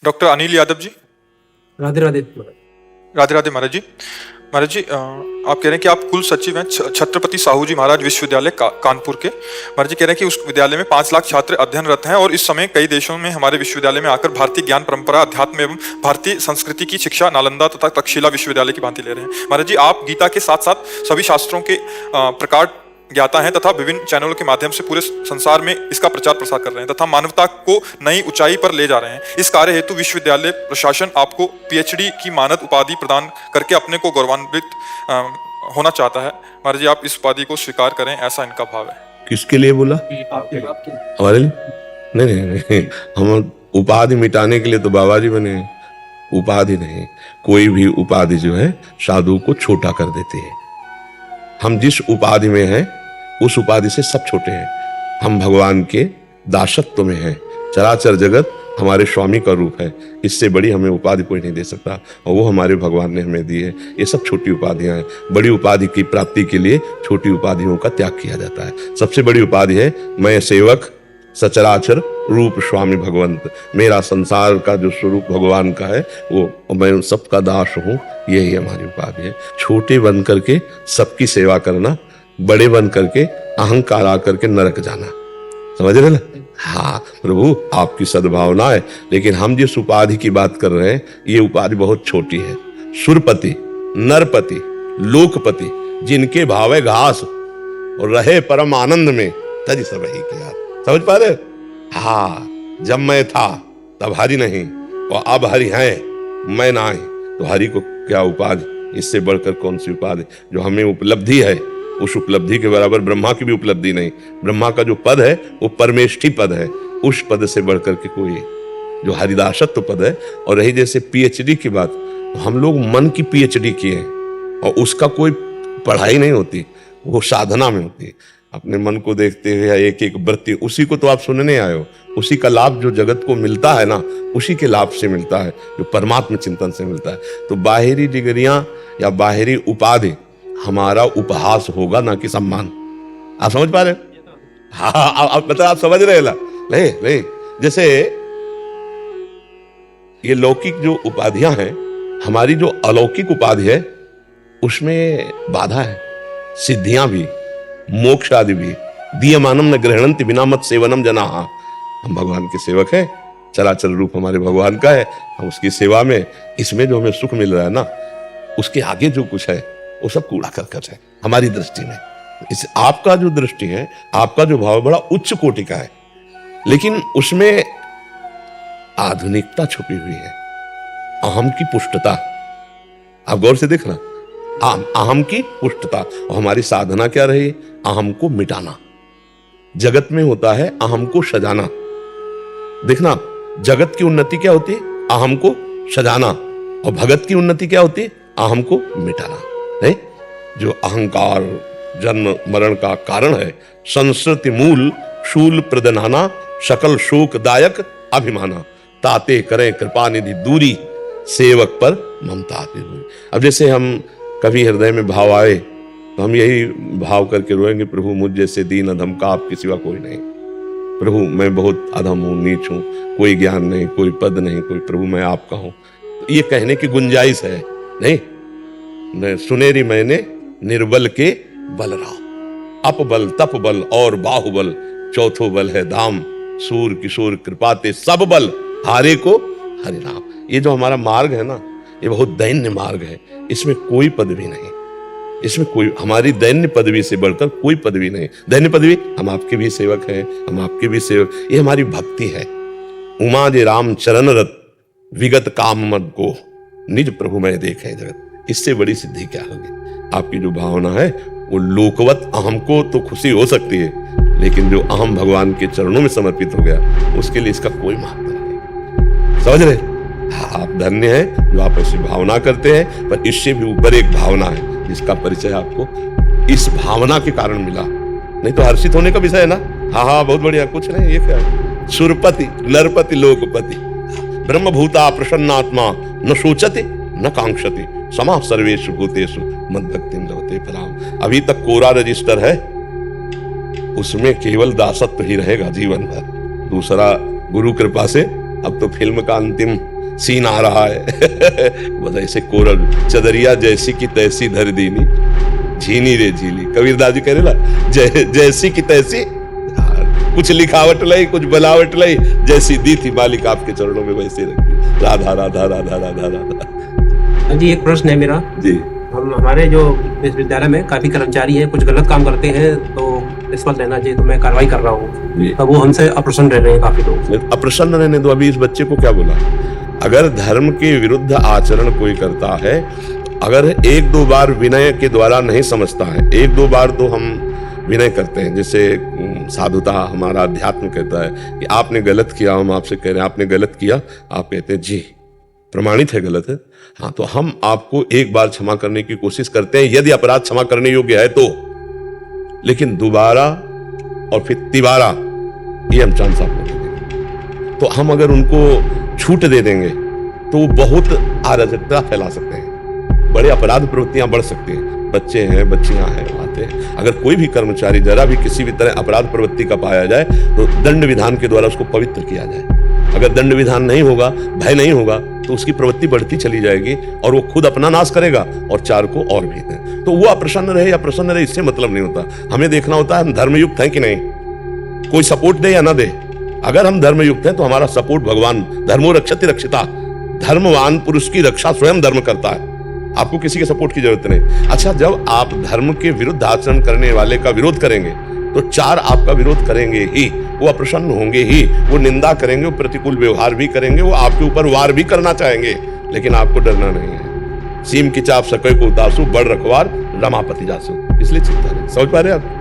Doctor Anil Yadav ji. Radhe Radhe. Radhe Radhe महाराज जी। महाराज जी, आप कह रहे हैं कि आप कुल सचिव हैं छत्रपति साहू जी महाराज विश्वविद्यालय कानपुर के। महाराज जी कह रहे हैं कि उस विद्यालय में 5 लाख छात्र अध्ययनरत हैं और इस समय कई देशों में हमारे विश्वविद्यालय में आकर भारतीय ज्ञान परंपरा, अध्यात्म एवं भारतीय संस्कृति की शिक्षा नालंदा तथा तक्षशिला विश्वविद्यालय की भांति ले रहे हैं। महाराज जी, आप गीता के साथ साथ सभी शास्त्रों के प्रकार ज्ञाता हैं तथा विभिन्न चैनलों के माध्यम से पूरे संसार में इसका प्रचार प्रसार कर रहे हैं तथा मानवता को नई ऊंचाई पर ले जा रहे हैं। इस कार्य हेतु विश्वविद्यालय प्रशासन आपको पीएचडी की मानद उपाधि प्रदान करके अपने को गौरवान्वित होना चाहता है। महाराज जी, आप इस उपाधि को स्वीकार करें, ऐसा इनका भाव है। किसके लिए बोला? हमारे लिए? नहीं नहीं नहीं, हम उपाधि मिटाने के लिए तो बाबा जी बने हैं। उपाधि नहीं, कोई भी उपाधि जो है साधु को छोटा कर देती है। हम जिस उपाधि में हैं उस उपाधि से सब छोटे हैं। हम भगवान के दासत्व में हैं। चराचर जगत हमारे स्वामी का रूप है। इससे बड़ी हमें उपाधि कोई नहीं दे सकता और वो हमारे भगवान ने हमें दी है। ये सब छोटी उपाधियां हैं। बड़ी उपाधि की प्राप्ति के लिए छोटी उपाधियों का त्याग किया जाता है। सबसे बड़ी उपाधि है मैं सेवक सचराचर रूप स्वामी भगवंत। मेरा संसार का जो स्वरूप भगवान का है वो मैं सबका दास हूँ। यही हमारी उपाधि है। छोटे बन करके सबकी सेवा करना, बड़े बन करके अहंकार आकर के नरक जाना। समझ रहे ना? हाँ प्रभु, आपकी सद्भावना है, लेकिन हम जिस उपाधि की बात कर रहे हैं ये उपाधि बहुत छोटी है। सुरपति, नरपति, लोकपति, जिनके भावे घास और रहे परम आनंद में तज सब ही किया। समझ पा रहे? हाँ, जब मैं था तब हरि नहीं और अब हरि है, मैं ना ही, तो हरि को क्या उपाधि? इससे बढ़कर कौन सी उपाधि? जो हमें उपलब्धि है उस उपलब्धि के बराबर ब्रह्मा की भी उपलब्धि नहीं। ब्रह्मा का जो पद है वो परमेष्ठी पद है। उस पद से बढ़कर के कोई जो हरिदासत्व पद है। और रही जैसे पीएचडी की बात, तो हम लोग मन की पीएचडी किए हैं और उसका कोई पढ़ाई नहीं होती, वो साधना में होती है। अपने मन को देखते हुए एक एक वृत्ति, उसी को तो आप सुनने आए हो। उसी का लाभ जो जगत को मिलता है ना, उसी के लाभ से मिलता है, जो परमात्मा चिंतन से मिलता है। तो बाहरी डिग्रियां या बाहरी उपाधि हमारा उपहास होगा, ना कि सम्मान। आप समझ पा रहे? हाँ, आप मतलब आप समझ रहे? ले जैसे ये लौकिक जो उपाधियां हैं, हमारी जो अलौकिक उपाधि है उसमें बाधा है। सिद्धियां भी, मोक्ष आदि भी। दीयमानम न गृहणन्ति बिना मत सेवनम जनाः। हम भगवान के सेवक हैं। चराचर रूप हमारे भगवान का है। हम उसकी सेवा में, इसमें जो हमें सुख मिल रहा है ना, उसके आगे जो कुछ है वो सब कूड़ा करकट है हमारी दृष्टि में। इस आपका जो दृष्टि है, आपका जो भाव बड़ा उच्च कोटि का है, लेकिन उसमें आधुनिकता छुपी हुई है। अहम की पुष्टता, आप गौर से देखना, अहम की पुष्टता। और हमारी साधना क्या रही? अहम को मिटाना। जगत में होता है अहम को सजाना। देखना, जगत की उन्नति क्या होती है? अहम को सजाना। और भगत की उन्नति क्या होती है? अहम को मिटाना। नहीं, जो अहंकार जन्म मरण का कारण है, संस्कृति मूल शूल प्रदनाना, सकल शोकदायक अभिमाना, ताते करें कृपा निधि दूरी, सेवक पर ममता आती हुई। अब जैसे हम कभी हृदय में भाव आए तो हम यही भाव करके रोएंगे, प्रभु मुझ जैसे दीन अधम का आपके सिवा कोई नहीं। प्रभु मैं बहुत अधम हूँ, नीच हूँ, कोई ज्ञान नहीं, कोई पद नहीं, कोई, प्रभु मैं आपका हूँ। तो ये कहने की गुंजाइश है नहीं? सुनेरी मैंने निर्बल के बल राम, अपबल तप बल और बाहुबल, चौथो बल है दाम, सूर किशोर कृपाते सब बल, हारे को हरि नाम। ये जो हमारा मार्ग है ना, ये बहुत दैन्य मार्ग है। इसमें कोई पदवी नहीं, इसमें कोई, हमारी दैन्य पदवी से बढ़कर कोई पदवी नहीं। दैन्य पदवी, हम आपके भी सेवक हैं, हम आपके भी सेवक, ये हमारी भक्ति है। उमा जे राम चरण रत, विगत काम मत को, निज प्रभु में देखे जगत। इससे बड़ी सिद्धि क्या होगी? आपकी जो भावना है वो लोकवत अहम को तो खुशी हो सकती है, लेकिन जो अहम भगवान के चरणों में समर्पित हो गया उसके लिए इसका कोई महत्व नहीं। समझ रहे? आप धन्य हैं जो आप ऐसी भावना करते हैं। पर इससे भी ऊपर एक भावना है जिसका परिचय आपको इस भावना के कारण मिला। नहीं तो हर्षित होने का विषय है ना। हाँ, बहुत बढ़िया, कुछ नहीं। ये क्या है? सुरपति, नरपति, लोकपति, ब्रह्मभूता प्रसन्नात्मा, न सोचते न कांक्षते, समा सर्वेषु भूतेषु मद्भक्तिं लभते फलाम। अभी तक कोरा रजिस्टर है, उसमें केवल दासत्व ही रहेगा जीवन भर। दूसरा, गुरु कृपा से अब तो फिल्म का अंतिम सीन आ रहा है। बस ऐसे कोरल चदरिया जैसी की तैसी धर दीनी, झीनी रे झीली। कबीरदास जी कह रहे ना, जैसी की तैसी, कुछ लिखावट लाई कुछ बनावट लाई, जैसी दी थी मालिक आपके चरणों में वैसे रखी। राधा राधा राधा राधा राधा। जी एक प्रश्न है मेरा जी। हमारे जो विश्वविद्यालय में काफी कर्मचारी हैं, कुछ गलत काम करते हैं तो रिश्वत लेना चाहिए, तो मैं कार्रवाई कर रहा हूँ, तो वो हमसे अप्रसन्न रह रहे हैं काफी लोग। अप्रसन्न रहने दो। अभी इस बच्चे को क्या बोला? अगर धर्म के विरुद्ध आचरण कोई करता है, अगर एक दो बार विनय के द्वारा नहीं समझता है, एक दो बार तो हम विनय करते हैं, जैसे साधुता हमारा अध्यात्म कहता है कि आपने गलत किया, हम आपसे कह रहे हैं आपने गलत किया, आप कहते हैं जी प्रमाणित है गलत है, हाँ तो हम आपको एक बार क्षमा करने की कोशिश करते हैं यदि अपराध क्षमा करने योग्य है तो, लेकिन दोबारा और फिर तिबारा ये हम चांद साहब को देंगे। तो हम अगर उनको छूट दे देंगे तो वो बहुत अराजकता फैला सकते हैं, बड़े अपराध प्रवृत्तियां बढ़ सकती हैं। बच्चे हैं, बच्चियां हैं, आते हैं। अगर कोई भी कर्मचारी जरा भी किसी भी तरह अपराध प्रवृत्ति का पाया जाए तो दंड विधान के द्वारा उसको पवित्र किया जाए। अगर दंड विधान नहीं होगा, भय नहीं होगा, तो उसकी प्रवृत्ति बढ़ती चली जाएगी और वो खुद अपना नाश करेगा और चार को और भी दें। तो वो अप्रसन्न रहे या प्रसन्न रहे इससे मतलब नहीं होता। हमें देखना होता है हम धर्मयुक्त हैं कि नहीं, कोई सपोर्ट दे या ना दे। अगर हम धर्मयुक्त हैं तो हमारा सपोर्ट भगवान, धर्मो रक्षति रक्षिता, धर्मवान पुरुष की रक्षा स्वयं धर्म करता है, आपको किसी के सपोर्ट की जरूरत नहीं। अच्छा, जब आप धर्म के विरुद्ध आचरण करने वाले का विरोध करेंगे तो चार आपका विरोध करेंगे ही, वो अप्रसन्न होंगे ही, वो निंदा करेंगे, वो प्रतिकूल व्यवहार भी करेंगे, वो आपके ऊपर वार भी करना चाहेंगे, लेकिन आपको डरना नहीं है। सीम की चाप सकै को उतासु, बड़ रखवार रमापति जासु, इसलिए चिंता नहीं। समझ पा रहे आप?